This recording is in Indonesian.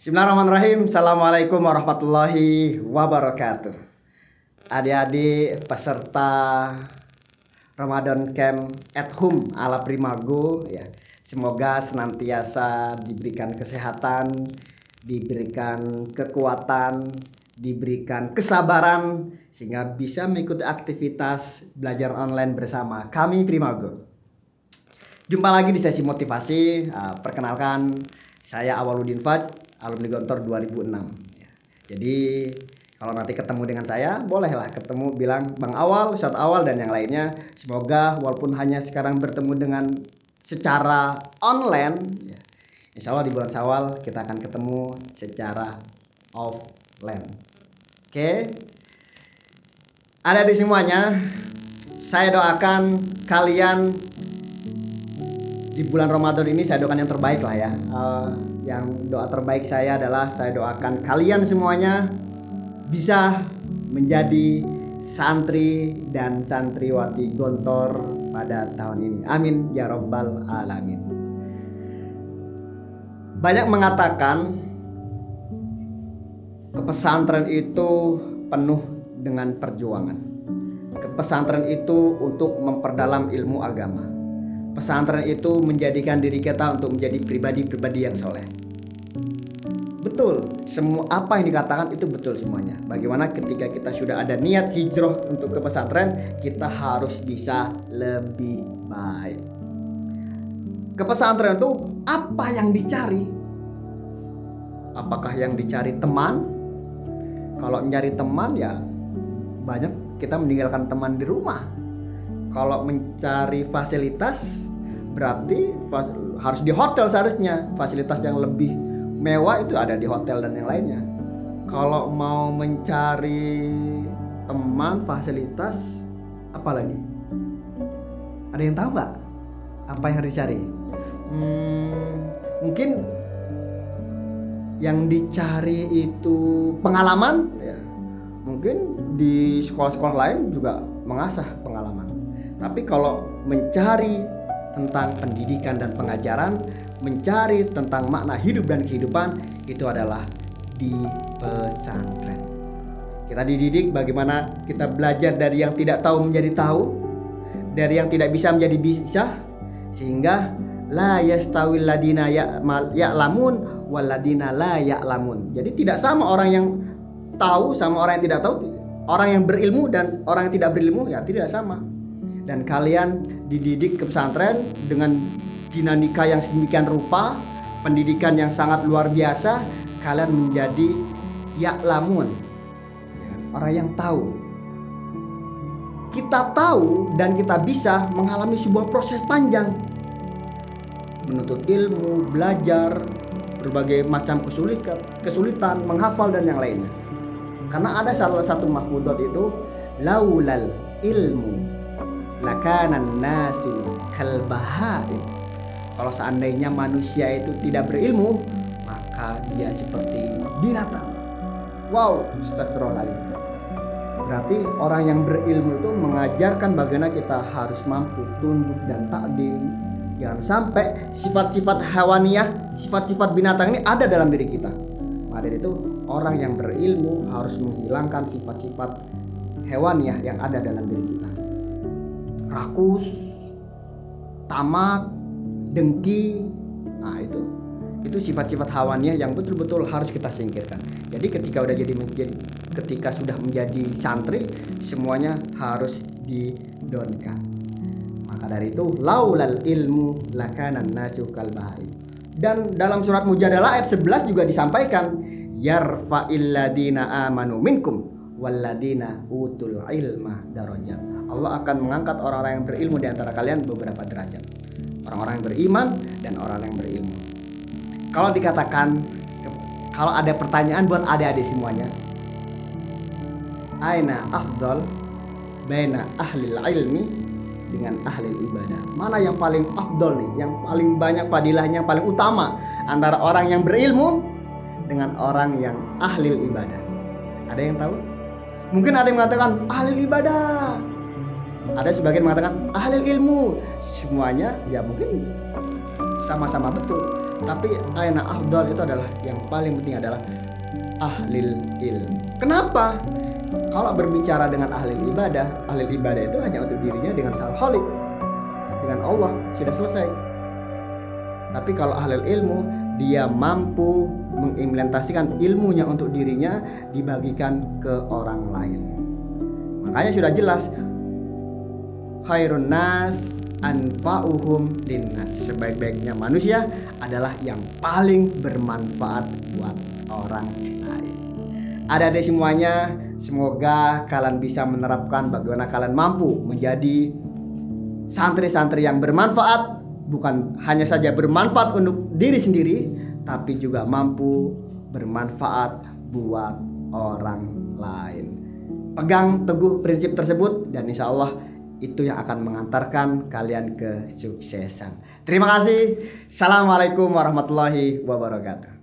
Bismillahirrahmanirrahim. Assalamualaikum warahmatullahi wabarakatuh. Adik-adik peserta Ramadan Camp at Home ala Primago ya. Semoga senantiasa diberikan kesehatan, diberikan kekuatan, diberikan kesabaran sehingga bisa mengikuti aktivitas belajar online bersama kami Primago. Jumpa lagi di sesi motivasi. Perkenalkan, saya Awaludin Faj, alumni Gontor 2006. Jadi kalau nanti ketemu dengan saya, bolehlah ketemu bilang Bang Awal, Ustadz Awal dan yang lainnya. Semoga walaupun hanya sekarang bertemu dengan secara online, ya, insya Allah di bulan Syawal kita akan ketemu secara offline. Oke, ada di semuanya. Saya doakan kalian di bulan Ramadan ini, saya doakan yang terbaik lah ya. Yang doa terbaik saya adalah saya doakan kalian semuanya bisa menjadi santri dan santriwati Gontor pada tahun ini. Amin ya rabbal alamin. Banyak mengatakan kepesantren itu penuh dengan perjuangan. Kepesantren itu untuk memperdalam ilmu agama. Pesantren itu menjadikan diri kita untuk menjadi pribadi-pribadi yang soleh. Betul, semua apa yang dikatakan itu betul semuanya. Bagaimana ketika kita sudah ada niat hijrah untuk ke pesantren, kita harus bisa lebih baik. Ke pesantren itu apa yang dicari? Apakah yang dicari teman? Kalau mencari teman ya banyak kita meninggalkan teman di rumah. Kalau mencari fasilitas berarti harus di hotel seharusnya. Fasilitas yang lebih mewah itu ada di hotel dan yang lainnya. Kalau mau mencari teman, fasilitas, apa lagi? Ada yang tahu nggak? Apa yang harus dicari? Mungkin yang dicari itu pengalaman. Ya. Mungkin di sekolah-sekolah lain juga mengasah pengalaman. Tapi kalau mencari tentang pendidikan dan pengajaran, mencari tentang makna hidup dan kehidupan, itu adalah di pesantren. Kita dididik bagaimana kita belajar dari yang tidak tahu menjadi tahu, dari yang tidak bisa menjadi bisa, sehingga la yastawil ladina ya'lamun wal ladina la ya'lamun. Jadi tidak sama orang yang tahu sama orang yang tidak tahu, orang yang berilmu dan orang yang tidak berilmu ya tidak sama. Dan kalian dididik ke pesantren dengan dinamika yang sedemikian rupa, pendidikan yang sangat luar biasa. Kalian menjadi ya'lamun, orang yang tahu. Kita tahu dan kita bisa mengalami sebuah proses panjang, menuntut ilmu, belajar, berbagai macam kesulitan, menghafal dan yang lainnya. Karena ada salah satu mahfudzat itu, laulal ilmu lakanan nasu kalbahaim. Kalau seandainya manusia itu tidak berilmu, maka dia seperti binatang. Wow, astagfirullahaladzim. Berarti orang yang berilmu itu mengajarkan bagaimana kita harus mampu tunduk dan takdim. Jangan sampai sifat-sifat hewaniyah, sifat-sifat binatang ini ada dalam diri kita. Maka dari itu orang yang berilmu harus menghilangkan sifat-sifat hewaniyah yang ada dalam diri kita. Rakus, tamak, dengki, nah itu sifat-sifat hawaniyah yang betul-betul harus kita singkirkan. Jadi ketika sudah menjadi santri, semuanya harus didonkan. Maka dari itu laulal ilmu lakanan nasu kalbahaim. Dan dalam surat Mujadalah ayat 11 juga disampaikan, yarfa'il ladina amanu minkum walladina utul ilma darajat. Allah akan mengangkat orang-orang yang berilmu di antara kalian beberapa derajat. Orang-orang yang beriman dan orang yang berilmu. Kalau dikatakan, kalau ada pertanyaan buat adik-adik semuanya, aina afdal baina ahlil ilmi dengan ahlil ibadah. Mana yang paling afdal nih, yang paling banyak fadilahnya, yang paling utama antara orang yang berilmu dengan orang yang ahlil ibadah? Ada yang tahu? Mungkin ada yang mengatakan ahlil ibadah, ada sebagian mengatakan ahlil ilmu. Semuanya ya mungkin sama-sama betul. Tapi aina afdal itu adalah yang paling penting adalah ahlil ilm. Kenapa? Kalau berbicara dengan ahlil ibadah itu hanya untuk dirinya dengan sang Khalik, dengan Allah, sudah selesai. Tapi kalau ahlil ilmu, dia mampu mengimplementasikan ilmunya untuk dirinya, dibagikan ke orang lain. Makanya sudah jelas, khairun nas anfa'uhum linnas. Sebaik-baiknya manusia adalah yang paling bermanfaat buat orang lain. Adik-adik semuanya, semoga kalian bisa menerapkan bagaimana kalian mampu menjadi santri-santri yang bermanfaat, bukan hanya saja bermanfaat untuk diri sendiri, tapi juga mampu bermanfaat buat orang lain. Pegang teguh prinsip tersebut dan insya Allah itu yang akan mengantarkan kalian ke kesuksesan. Terima kasih. Assalamualaikum warahmatullahi wabarakatuh.